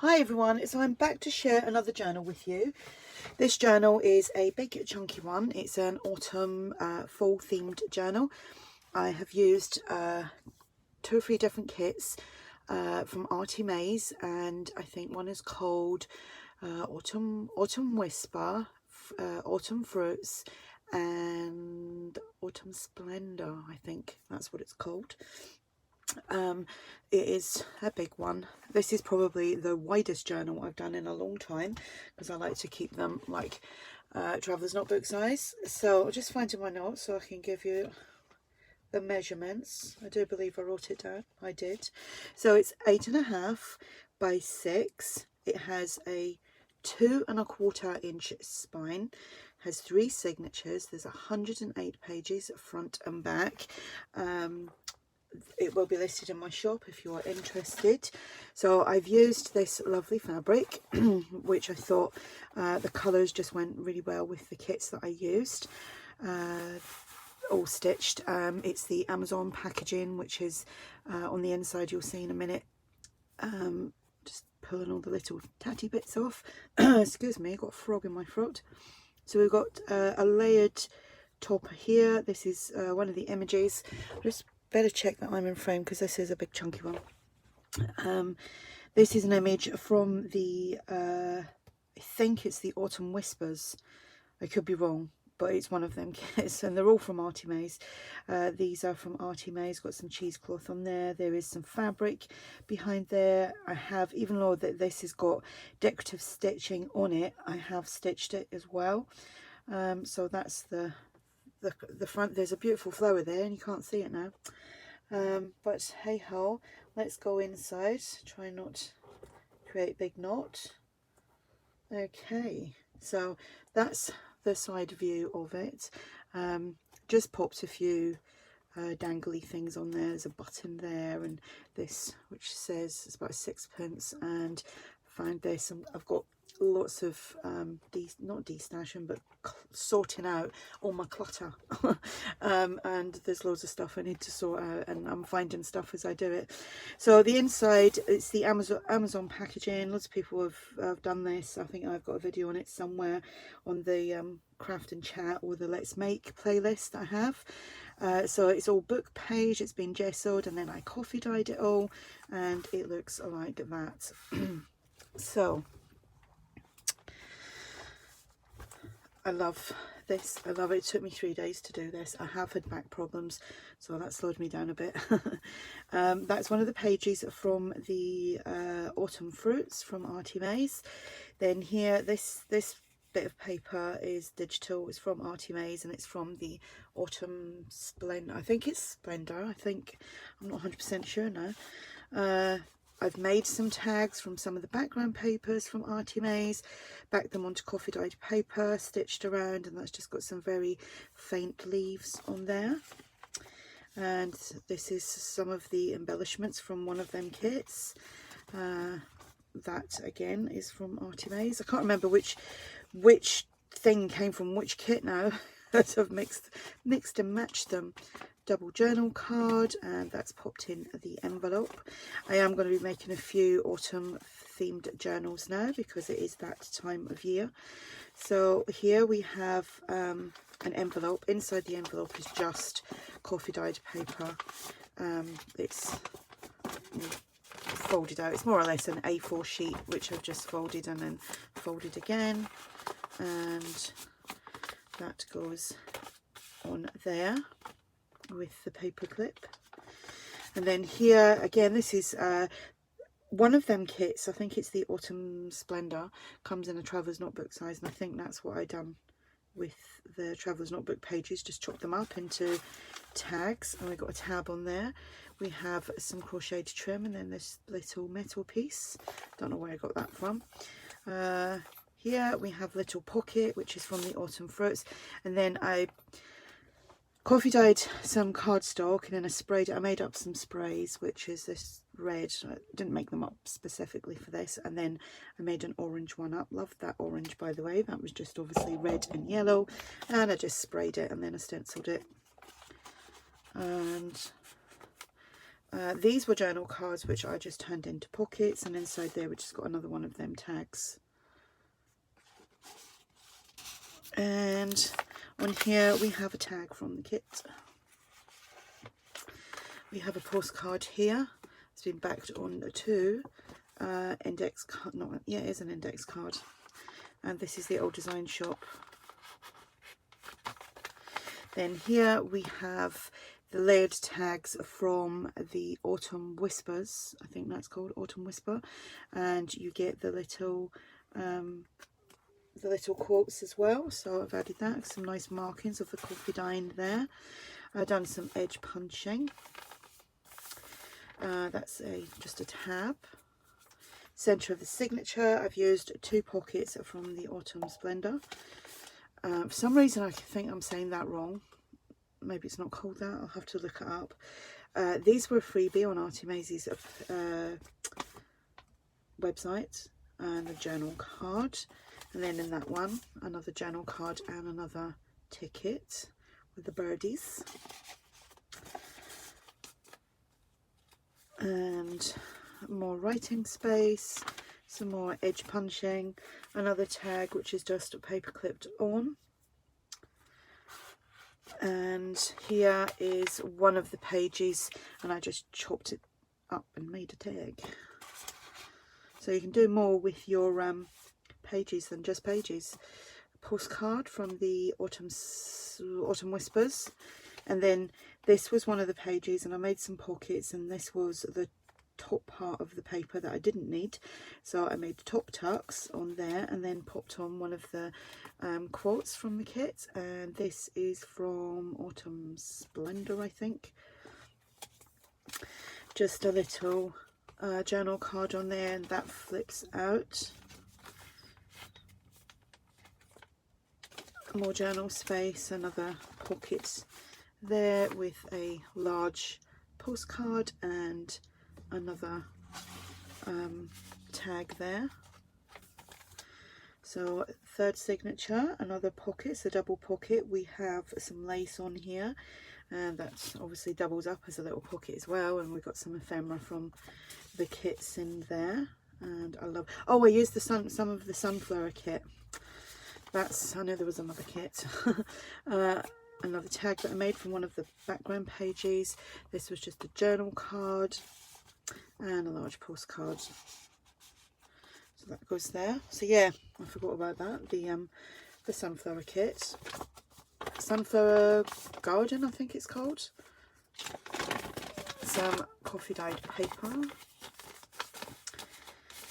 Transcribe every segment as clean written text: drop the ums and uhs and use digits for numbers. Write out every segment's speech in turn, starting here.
Hi everyone, so I'm back to share another journal with you. This journal is a big chunky one. It's an autumn fall themed journal. I have used 2 or 3 different kits from ARTYmaze, and I think one is called Autumn Whisper, Autumn Fruits, and Autumn Splendor. I think that's what it's called. It is a big one. This is probably the widest journal I've done in a long time, because I like to keep them like traveler's notebook size. So I'll just find in my notes so I can give you the measurements. I do believe I wrote it down. I did. So it's 8.5 by 6. It has a 2¼ inch spine, has 3 signatures. There's 108 pages front and back. It will be listed in my shop if you are interested. So I've used this lovely fabric which I thought the colours just went really well with the kits that I used, all stitched. It's the Amazon packaging, which is on the inside, you'll see in a minute. Just pulling all the little tatty bits off. Excuse me, I've got a frog in my throat. So we've got a layered top here. This is one of the images. Just better check that I'm in frame because this is a big chunky one. This is an image from the I think it's the Autumn Whispers. I could be wrong, but it's one of them kits, and they're all from ARTYmaze. These are from ARTYmaze. Got some cheesecloth on there. There is some fabric behind there. I have, even though that this has got decorative stitching on it, I have stitched it as well. So that's the front. There's a beautiful flower there and you can't see it now, but hey ho, let's go inside. Try not to create a big knot. Okay, so that's the side view of it. Just popped a few dangly things on there. There's a button there, and this which says it's about 6pence, and found this, and I've got lots of not destashing but sorting out all my clutter. And there's loads of stuff I need to sort out, and I'm finding stuff as I do it. So the inside, it's the Amazon packaging. Lots of people have done this. I think I've got a video on it somewhere on the craft and chat or the Let's Make playlist I have. So it's all book page. It's been gessoed and then I coffee dyed it all, and it looks like that. So I love this. I love it. It took me 3 days to do this. I have had back problems, so that slowed me down a bit. That's one of the pages from the Autumn Fruits from ARTYmaze. Then here, this bit of paper is digital. It's from ARTYmaze, and it's from the Autumn Splendor. I think it's Splendor. I'm not 100% sure now. I've made some tags from some of the background papers from ARTYmaze, backed them onto coffee dyed paper, stitched around, and that's just got some very faint leaves on there. And this is some of the embellishments from one of them kits. That again is from ARTYmaze. I can't remember which thing came from which kit now. That I've mixed and matched them. Double journal card, and that's popped in the envelope. I am going to be making a few autumn themed journals now because it is that time of year. So here we have an envelope. Inside the envelope is just coffee dyed paper. It's folded out. It's more or less an A4 sheet which I've just folded and then folded again, and that goes on there with the paper clip. And then here again, this is one of them kits. I think it's the Autumn Splendor, comes in a traveler's notebook size, and I think that's what I done with the traveler's notebook pages, just chopped them up into tags, and we got a tab on there. We have some crocheted trim, and then this little metal piece, don't know where I got that from. Here we have little pocket, which is from the Autumn Fruits, and then I coffee dyed some cardstock, and then I made up some sprays, which is this red. I didn't make them up specifically for this, and then I made an orange one up. Loved that orange, by the way. That was just obviously red and yellow, and I just sprayed it and then I stenciled it. And These were journal cards which I just turned into pockets, and inside there we just got another one of them tags. And on here we have a tag from the kit. We have a postcard here. It's been backed on to index card. No, yeah, it is an index card. And this is the Old Design Shop. Then here we have the layered tags from the Autumn Whispers. I think that's called Autumn Whisper. And you get the little quotes as well. So I've added that. Some nice markings of the coffee dye there. I've done some edge punching. That's just a tab. Centre of the signature, I've used 2 pockets from the Autumn Splendor. For some reason I think I'm saying that wrong. Maybe it's not called that, I'll have to look it up. These were a freebie on ARTYmaze's website, and a journal card. And then in that one, another journal card and another ticket with the birdies. And more writing space, some more edge punching, another tag which is just paper clipped on. And here is one of the pages, and I just chopped it up and made a tag. So you can do more with your pages than just pages. A postcard from the Autumn Whispers, and then this was one of the pages, and I made some pockets, and this was the top part of the paper that I didn't need, so I made top tucks on there and then popped on one of the quotes from the kit. And this is from Autumn Splendor, I think. Just a little journal card on there, and that flips out. More journal space, another pocket there with a large postcard and another tag there. So third signature, another pocket, so double pocket. We have some lace on here, and that's obviously doubles up as a little pocket as well. And we've got some ephemera from the kits in there. And I love, oh, I used some of the sunflower kit. That's, I know there was another kit. Another tag that I made from one of the background pages. This was just a journal card and a large postcard. So that goes there. So yeah, I forgot about that. The sunflower kit. Sunflower Garden, I think it's called. Some coffee dyed paper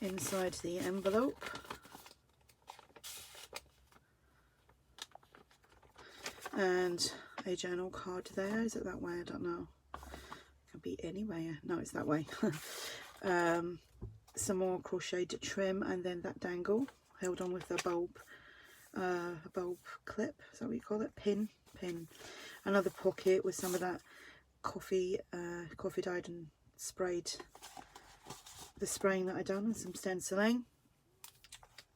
inside the envelope. And a journal card there. Is it that way? I don't know. It could be any way. No, it's that way. Some more crocheted trim, and then that dangle held on with a bulb clip. Is that what you call it? Pin. Another pocket with some of that coffee dyed and sprayed. The spraying that I done, and some stenciling.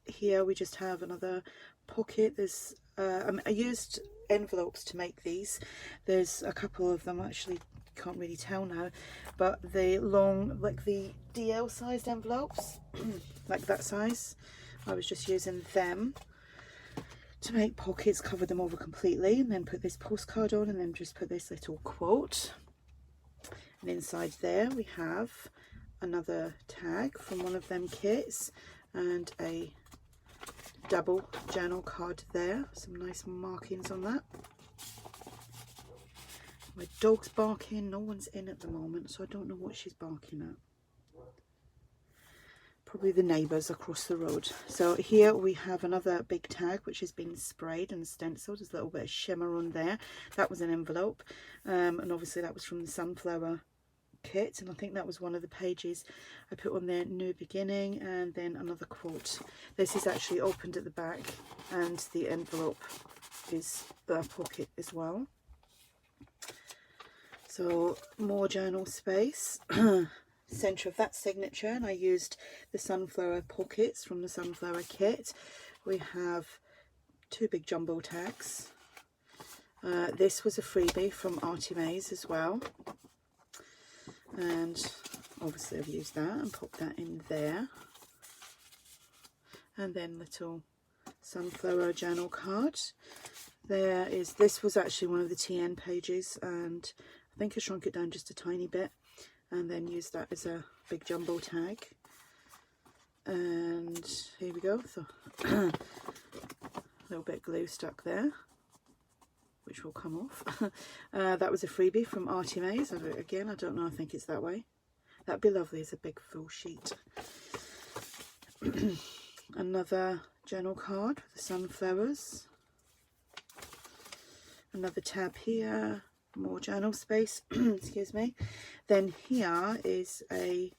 Here we just have another pocket. There's I used envelopes to make these. There's a couple of them, actually can't really tell now, but the long, like the DL sized envelopes, like that size, I was just using them to make pockets, cover them over completely, and then put this postcard on, and then just put this little quote. And inside there we have another tag from one of them kits, and a double journal card there. Some nice markings on that. My dog's barking. No one's in at the moment, so I don't know what she's barking at. Probably the neighbours across the road. So here we have another big tag which has been sprayed and stenciled. There's a little bit of shimmer on there. That was an envelope, and obviously that was from the sunflower kit, and I think that was one of the pages I put on there, new beginning, and then another quote. This is actually opened at the back, and the envelope is a pocket as well. So more journal space. Centre of that signature, and I used the sunflower pockets from the sunflower kit. We have 2 big jumbo tags. This was a freebie from ARTYmaze as well. and obviously I've used that and popped that in there. And then little sunflower journal card. There is, this was actually one of the TN pages, and I think I shrunk it down just a tiny bit and then used that as a big jumbo tag. And here we go, so a little bit of glue stuck there, which will come off. That was a freebie from ARTYmaze. Again, I don't know, I think it's that way. That'd be lovely as a big full sheet. Another journal card with the sunflowers. Another tab here, more journal space, excuse me. Then here is a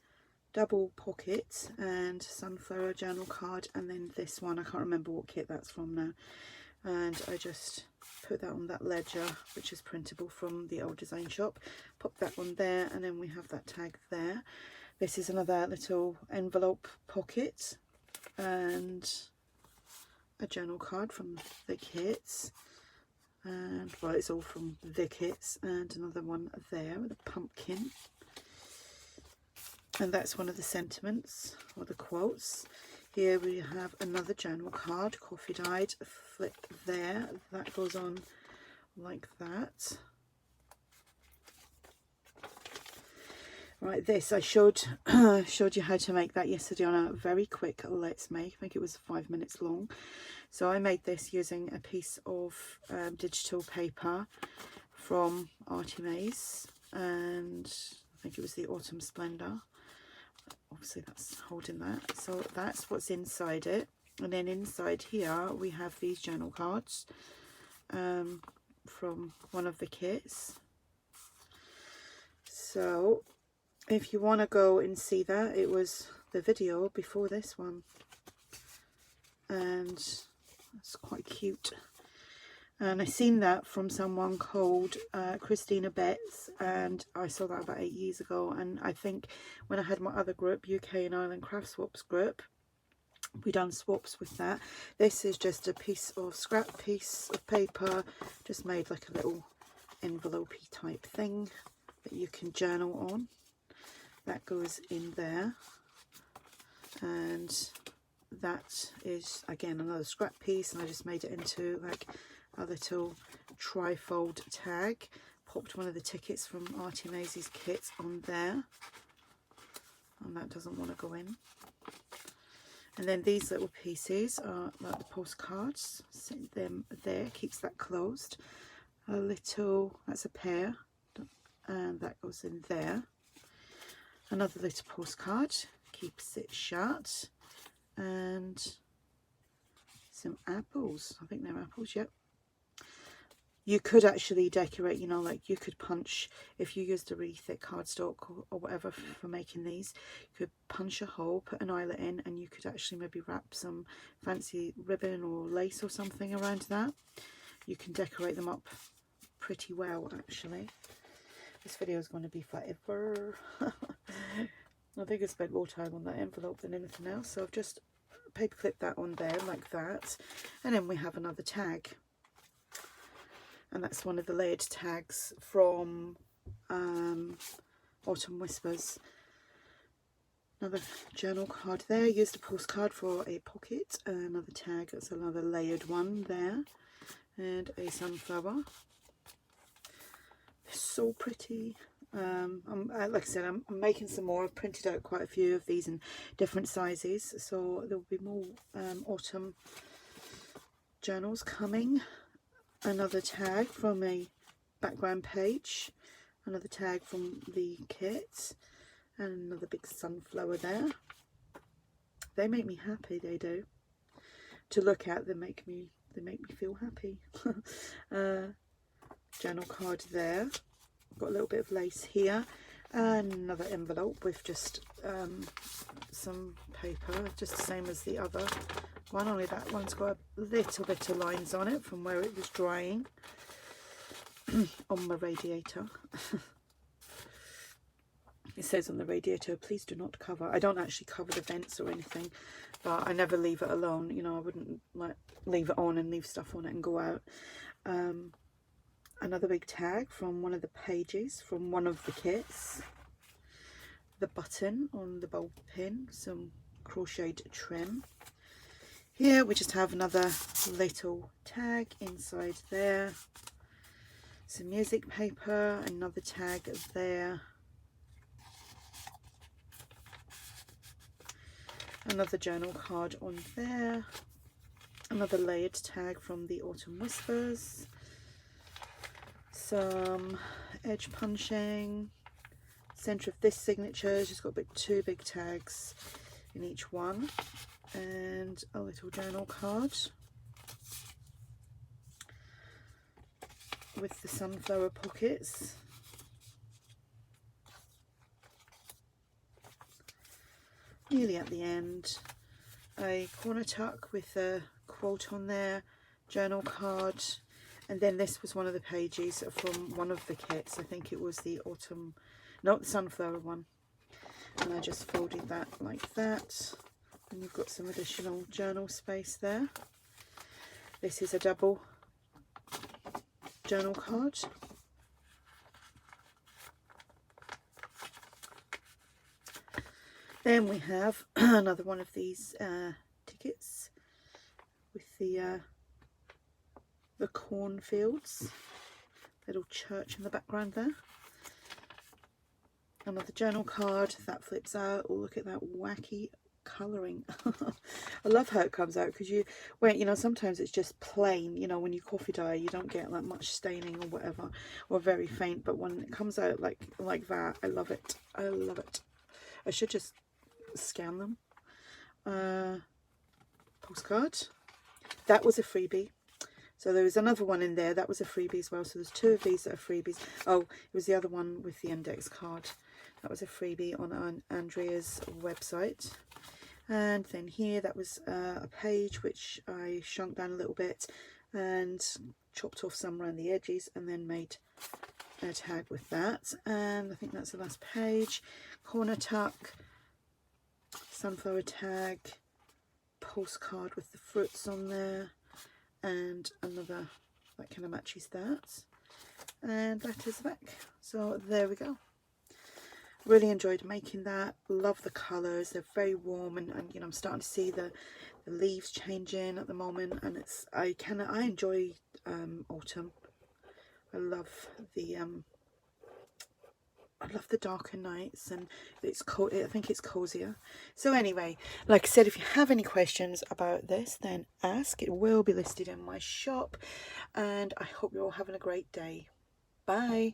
double pocket and sunflower journal card, and then this one, I can't remember what kit that's from now. And I just put that on that ledger, which is printable from the old design shop. Pop that one there, and then we have that tag there. This is another little envelope pocket and a journal card from the kits. And well, it's all from the kits, and another one there with a pumpkin, and that's one of the sentiments or the quotes. Here we have another journal card, coffee dyed, flip there, that goes on like that. Right, this I showed you how to make that yesterday on a very quick Let's Make. I think it was 5 minutes long. So I made this using a piece of digital paper from ARTYmaze, and I think it was the Autumn Splendor. Obviously that's holding that. So that's what's inside it. And then inside here we have these journal cards from one of the kits. So if you want to go and see that, it was the video before this one, and it's quite cute. And I seen that from someone called Christina Betts, and I saw that about 8 years ago. And I think when I had my other group, UK and Ireland Craft Swaps group, we done swaps with that. This is just a piece of scrap piece of paper, just made like a little envelope-y type thing that you can journal on. That goes in there, and that is again another scrap piece, and I just made it into like a little tri-fold tag. Popped one of the tickets from ARTYmaze's kit on there, and that doesn't want to go in. And then these little pieces are like the postcards, sit them there, keeps that closed. A little, that's a pair, and that goes in there. Another little postcard, keeps it shut. And some apples, I think they're apples, yep. You could actually decorate, you know, like you could punch, if you used a really thick cardstock or whatever for making these, you could punch a hole, put an eyelet in, and you could actually maybe wrap some fancy ribbon or lace or something around that. You can decorate them up pretty well, actually. This video is going to be forever. I think I spent more time on that envelope than anything else, so I've just paper clipped that on there like that. And then we have another tag, and that's one of the layered tags from Autumn Whispers. Another journal card there, used a postcard for a pocket. Another tag, that's another layered one there, and a sunflower. So pretty. Like I said, I'm making some more. I've printed out quite a few of these in different sizes, so there will be more autumn journals coming. Another tag from a background page, another tag from the kit, and another big sunflower there. They make me happy, they do. To look at, they make me feel happy. Journal card there. Got a little bit of lace here, and another envelope with just some paper, just the same as the other one, only that one's got a little bit of lines on it from where it was drying on my radiator. It says on the radiator, please do not cover. I don't actually cover the vents or anything, but I never leave it alone. You know, I wouldn't like leave it on and leave stuff on it and go out. Another big tag from one of the pages from one of the kits. the button on the bulb pin, some crocheted trim. Here we just have another little tag inside there, some music paper, another tag there, another journal card on there, another layered tag from the Autumn Whispers, some edge punching, centre of this signature, just got two big tags in each one, and a little journal card with the sunflower pockets. Nearly at the end, a corner tuck with a quote on there, journal card, and then this was one of the pages from one of the kits. I think it was the autumn, no, the sunflower one, and I just folded that like that, and you've got some additional journal space there. This is a double journal card. Then we have another one of these tickets with the cornfields, little church in the background there. Another journal card that flips out. Oh, look at that wacky colouring. I love how it comes out, because you know, sometimes it's just plain, you know, when you coffee dye you don't get like much staining or whatever, or very faint, but when it comes out like that, I love it. I love it. I should just scan them. Postcard, that was a freebie. So there was another one in there that was a freebie as well, so there's two of these that are freebies. Oh, it was the other one with the index card, that was a freebie on Andrea's website. And then here, that was a page which I shrunk down a little bit and chopped off some around the edges and then made a tag with that. And I think that's the last page. Corner tuck, sunflower tag, postcard with the fruits on there, and another that kind of matches that, and that is the back. So there we go. Really enjoyed making that. Love the colours, they're very warm, and you know, I'm starting to see the leaves changing at the moment, and it's I enjoy autumn. I love the darker nights, and it's cold. I think it's cozier. So anyway, like I said, if you have any questions about this, then ask. It will be listed in my shop, and I hope you're all having a great day. Bye.